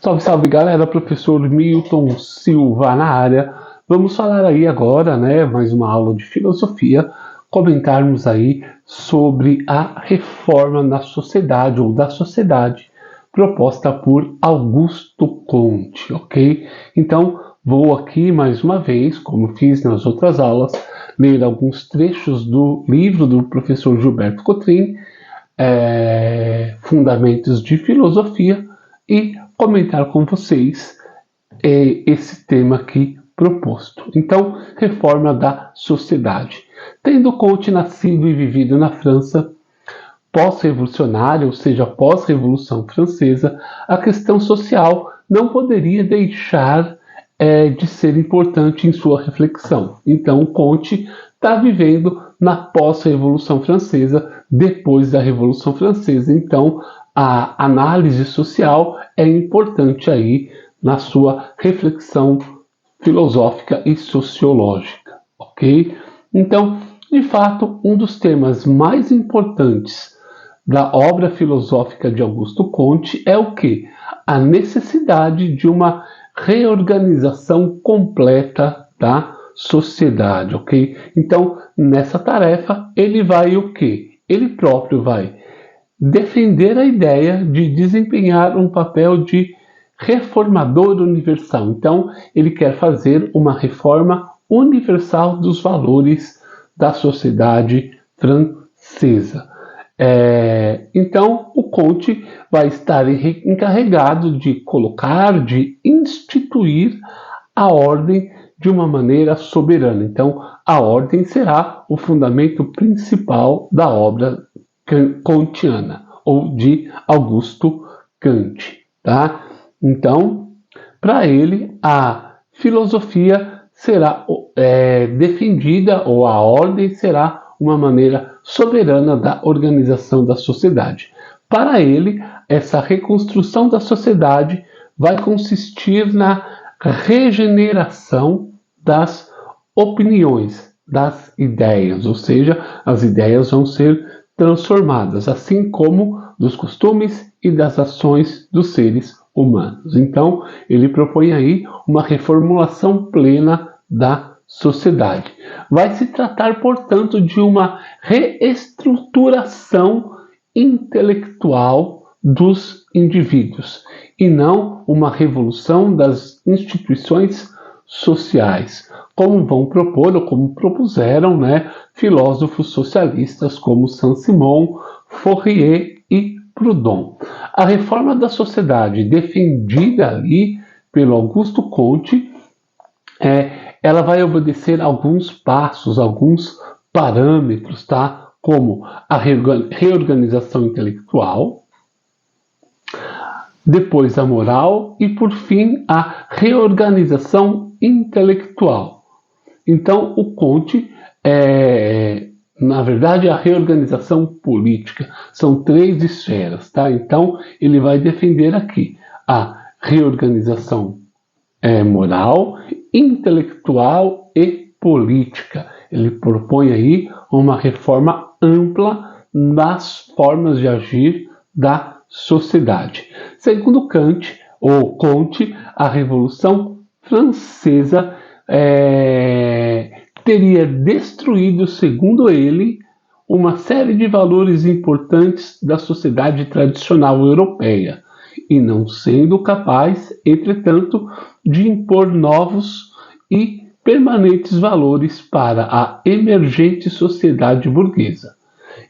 Salve, salve galera, professor Milton Silva na área. Vamos falar aí agora, mais uma aula de filosofia, comentarmos aí sobre a reforma na sociedade ou da sociedade proposta por Augusto Comte, ok? Então, vou aqui mais uma vez, como fiz nas outras aulas, ler alguns trechos do livro do professor Gilberto Cotrim, Fundamentos de Filosofia, e comentar com vocês esse tema aqui proposto. Então, reforma da sociedade. Tendo Comte nascido e vivido na França pós-revolucionária, ou seja, pós-revolução francesa, a questão social não poderia deixar de ser importante em sua reflexão. Então, Comte está vivendo na pós-revolução francesa, depois da Revolução Francesa. Então, a análise social é importante aí na sua reflexão filosófica e sociológica, ok? Então, de fato, um dos temas mais importantes da obra filosófica de Augusto Comte é o quê? A necessidade de uma reorganização completa da sociedade, ok? Então, nessa tarefa, ele vai o quê? Ele próprio vai defender a ideia de desempenhar um papel de reformador universal. Então, ele quer fazer uma reforma universal dos valores da sociedade francesa. Então, o Comte vai estar encarregado de colocar, de instituir a ordem de uma maneira soberana. Então, a ordem será o fundamento principal da obra kantiana, ou de Augusto Kant, tá? Então, para ele, a filosofia será defendida, ou a ordem será uma maneira soberana da organização da sociedade. Para ele, essa reconstrução da sociedade vai consistir na regeneração das opiniões, das ideias, ou seja, as ideias vão ser transformadas, assim como dos costumes e das ações dos seres humanos. Então, ele propõe aí uma reformulação plena da sociedade. Vai se tratar, portanto, de uma reestruturação intelectual dos indivíduos e não uma revolução das instituições sociais, como vão propor ou como propuseram filósofos socialistas como Saint-Simon, Fourier e Proudhon. A reforma da sociedade defendida ali pelo Augusto Comte, ela vai obedecer alguns passos, alguns parâmetros, tá? Como a reorganização intelectual, depois a moral e, por fim, a reorganização intelectual. Então, o Comte na verdade, a reorganização política. São 3 esferas, tá? Então, ele vai defender aqui a reorganização moral, intelectual e política. Ele propõe aí uma reforma ampla nas formas de agir da sociedade. Segundo Kant, ou Comte, a Revolução Francesa teria destruído, segundo ele, uma série de valores importantes da sociedade tradicional europeia, e não sendo capaz, entretanto, de impor novos e permanentes valores para a emergente sociedade burguesa.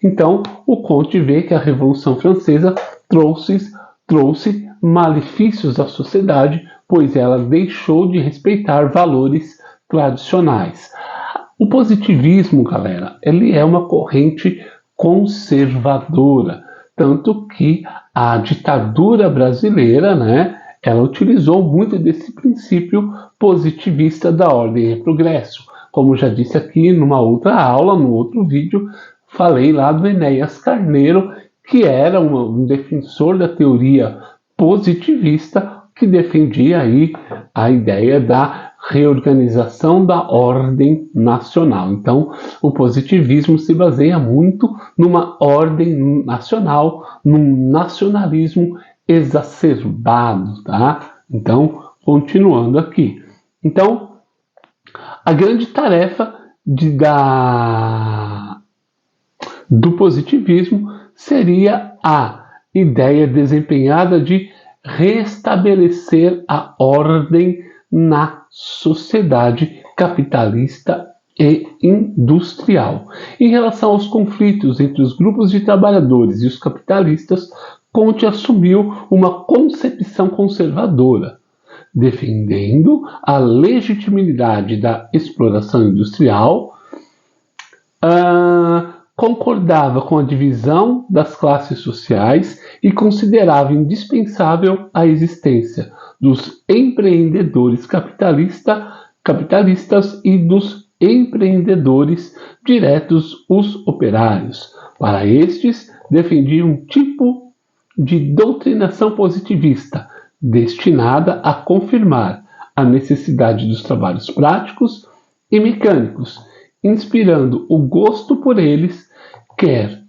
Então, o Comte vê que a Revolução Francesa trouxe malefícios à sociedade, pois ela deixou de respeitar valores tradicionais. O positivismo, galera, ele é uma corrente conservadora, tanto que a ditadura brasileira, ela utilizou muito desse princípio positivista da ordem e progresso. Como já disse aqui numa outra aula, no outro vídeo, falei lá do Enéas Carneiro, que era um defensor da teoria positivista, que defendia aí a ideia da reorganização da ordem nacional. Então, o positivismo se baseia muito numa ordem nacional, num nacionalismo exacerbado, tá? Então, continuando aqui. Então, a grande tarefa do positivismo seria a ideia desempenhada de restabelecer a ordem na sociedade capitalista e industrial. Em relação aos conflitos entre os grupos de trabalhadores e os capitalistas, Comte assumiu uma concepção conservadora, defendendo a legitimidade da exploração industrial, concordava com a divisão das classes sociais e considerava indispensável a existência dos empreendedores capitalistas e dos empreendedores diretos, os operários. Para estes, defendia um tipo de doutrinação positivista, destinada a confirmar a necessidade dos trabalhos práticos e mecânicos, inspirando o gosto por eles, quer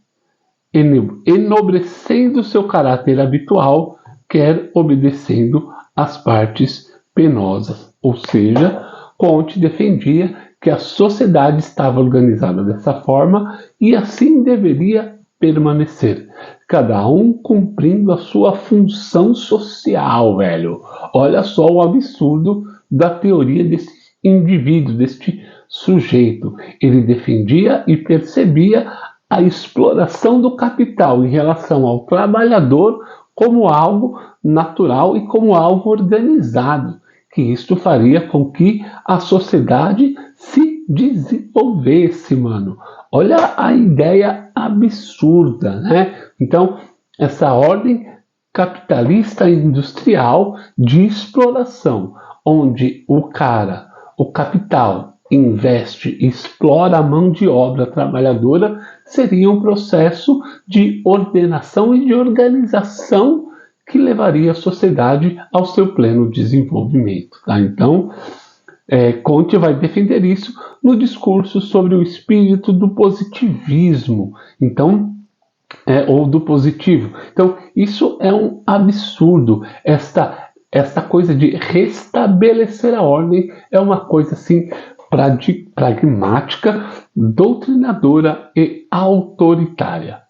enobrecendo seu caráter habitual, quer obedecendo às partes penosas. Ou seja, Comte defendia que a sociedade estava organizada dessa forma e assim deveria permanecer, cada um cumprindo a sua função social, velho. Olha só o absurdo da teoria desse indivíduo, deste sujeito. Ele defendia e percebia a exploração do capital em relação ao trabalhador como algo natural e como algo organizado, que isto faria com que a sociedade se desenvolvesse, mano. Olha a ideia absurda, né? Então, essa ordem capitalista industrial de exploração, onde o capital investe e explora a mão de obra trabalhadora, seria um processo de ordenação e de organização que levaria a sociedade ao seu pleno desenvolvimento. Tá? Então, Comte vai defender isso no discurso sobre o espírito do positivismo, então, ou do positivo. Então, isso é um absurdo. Esta coisa de restabelecer a ordem é uma coisa assim pragmática, doutrinadora e autoritária.